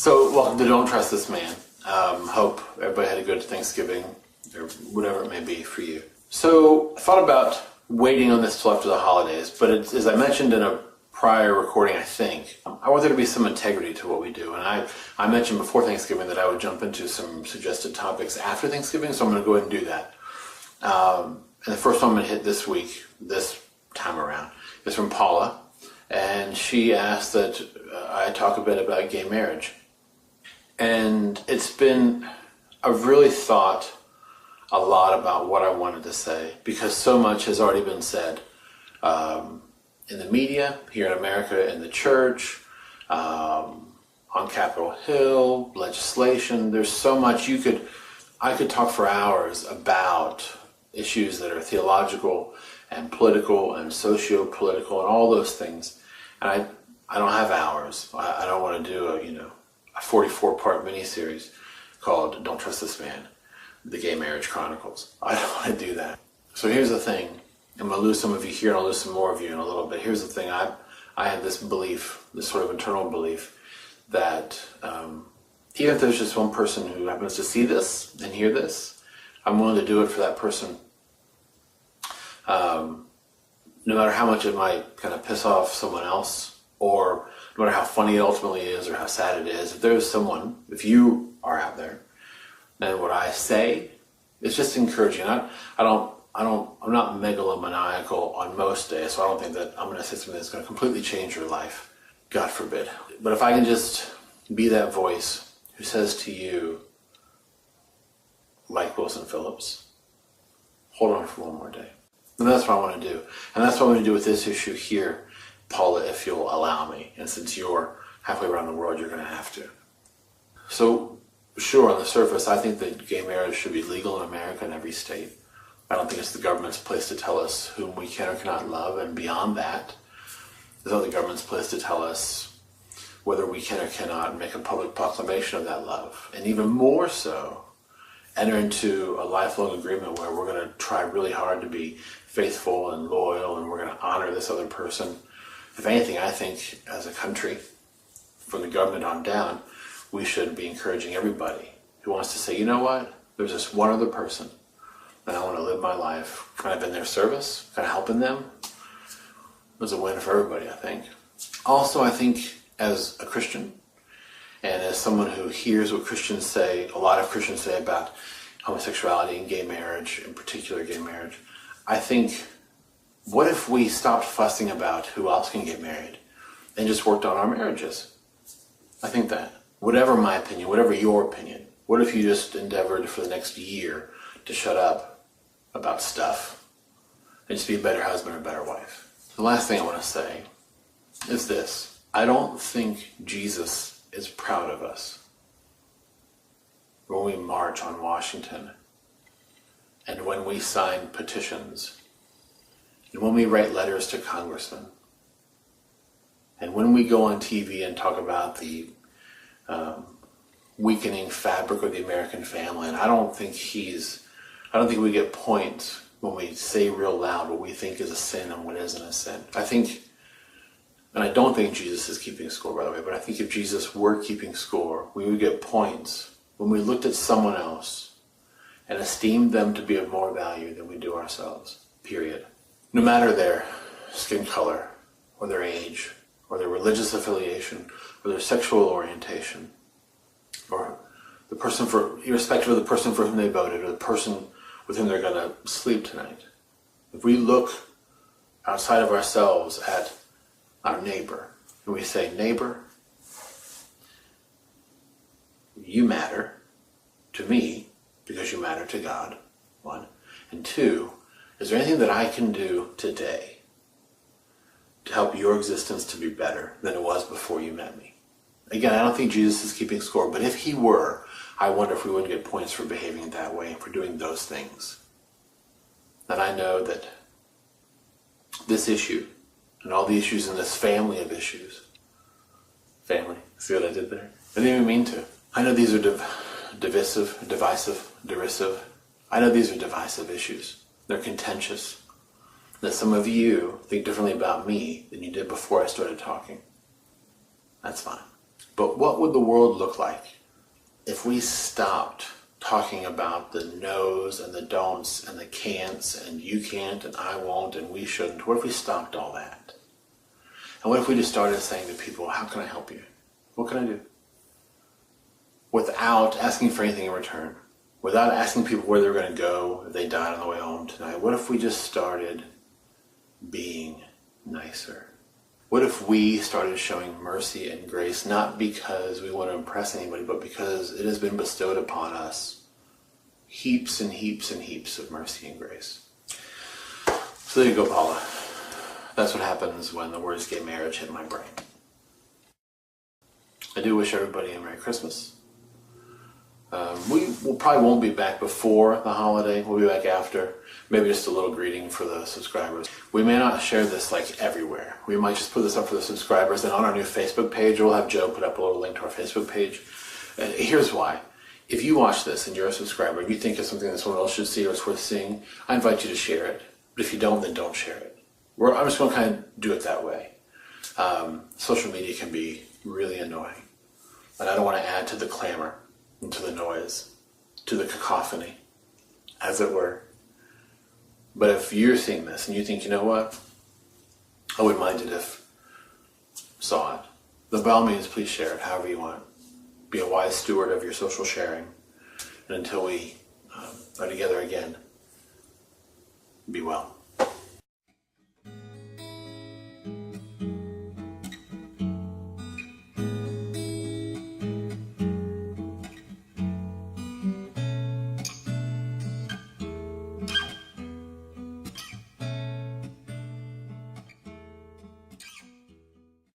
So, welcome to Don't Trust This Man. Hope everybody had a good Thanksgiving, or whatever it may be for you. So, I thought about waiting on this till after the holidays, but as I mentioned in a prior recording, I think, I want there to be some integrity to what we do. And I mentioned before Thanksgiving that I would jump into some suggested topics after Thanksgiving, so I'm going to go ahead and do that. And the first one I'm going to hit this week, this time around, is from Paula. And she asked that I talk a bit about gay marriage. And I've really thought a lot about what I wanted to say, because so much has already been said in the media, here in America, in the church, on Capitol Hill, legislation. There's so much I could talk for hours about issues that are theological and political and socio-political and all those things. And I don't have hours. I don't want to do a 44-part miniseries called Don't Trust This Man, The Gay Marriage Chronicles. I don't want to do that. So here's the thing. I'm going to lose some of you here and I'll lose some more of you in a little bit. Here's the thing. I have this belief, this sort of internal belief, that even if there's just one person who happens to see this and hear this, I'm willing to do it for that person. No matter how much it might kind of piss off someone else, or no matter how funny it ultimately is or how sad it is, if you are out there, then what I say is just encouraging. I'm not megalomaniacal on most days, so I don't think that I'm going to say something that's going to completely change your life. God forbid. But if I can just be that voice who says to you, like Wilson Phillips, hold on for one more day. And that's what I want to do. And that's what I'm going to do with this issue here, Paula, if you'll allow me. And since you're halfway around the world, you're going to have to. So, sure, on the surface, I think that gay marriage should be legal in America in every state. I don't think it's the government's place to tell us whom we can or cannot love. And beyond that, it's not the government's place to tell us whether we can or cannot make a public proclamation of that love. And even more so, enter into a lifelong agreement where we're going to try really hard to be faithful and loyal, and we're going to honor this other person. If anything, I think as a country, from the government on down, we should be encouraging everybody who wants to say, you know what, there's this one other person, and I want to live my life kind of in their service, kind of helping them. It's a win for everybody, I think. Also, I think as a Christian, and as someone who hears what Christians say, a lot of Christians say about homosexuality and gay marriage, in particular gay marriage, I think, what if we stopped fussing about who else can get married and just worked on our marriages? I think that. Whatever my opinion, whatever your opinion, what if you just endeavored for the next year to shut up about stuff and just be a better husband or a better wife? The last thing I want to say is this. I don't think Jesus is proud of us when we march on Washington, and when we sign petitions, and when we write letters to congressmen, and when we go on TV and talk about the weakening fabric of the American family. And I don't think we get points when we say real loud what we think is a sin and what isn't a sin. And I don't think Jesus is keeping score, by the way, but I think if Jesus were keeping score, we would get points when we looked at someone else and esteemed them to be of more value than we do ourselves, period. No matter their skin color, or their age, or their religious affiliation, or their sexual orientation, or irrespective of the person for whom they voted, or the person with whom they're going to sleep tonight. If we look outside of ourselves at our neighbor, and we say, neighbor, you matter to me because you matter to God, one. And two, is there anything that I can do today to help your existence to be better than it was before you met me? Again, I don't think Jesus is keeping score, but if he were, I wonder if we wouldn't get points for behaving that way and for doing those things. And I know that this issue, and all the issues in this family of issues, see what I did there? I didn't even mean to. I know these are divisive, derisive. I know these are divisive issues. They're contentious. That some of you think differently about me than you did before I started talking. That's fine. But what would the world look like if we stopped talking about the no's and the don'ts and the can'ts and you can't and I won't and we shouldn't? What if we stopped all that? And what if we just started saying to people, how can I help you? What can I do? Without asking for anything in return. Without asking people where they're going to go if they died on the way home tonight. What if we just started being nicer? What if we started showing mercy and grace, not because we want to impress anybody, but because it has been bestowed upon us heaps and heaps and heaps of mercy and grace. So there you go, Paula. That's what happens when the words gay marriage hit my brain. I do wish everybody a Merry Christmas. We probably won't be back before the holiday. We'll be back after. Maybe just a little greeting for the subscribers. We may not share this like everywhere. We might just put this up for the subscribers, and on our new Facebook page, we'll have Joe put up a little link to our Facebook page. And here's why. If you watch this and you're a subscriber and you think it's something that someone else should see or it's worth seeing, I invite you to share it. But if you don't, then don't share it. I'm just going to kind of do it that way. Social media can be really annoying. And I don't want to add to the clamor and to the noise, to the cacophony, as it were. But if you're seeing this and you think, you know what, I wouldn't mind it if I saw it, then by all means, please share it however you want. Be a wise steward of your social sharing. And until we are together again, be well.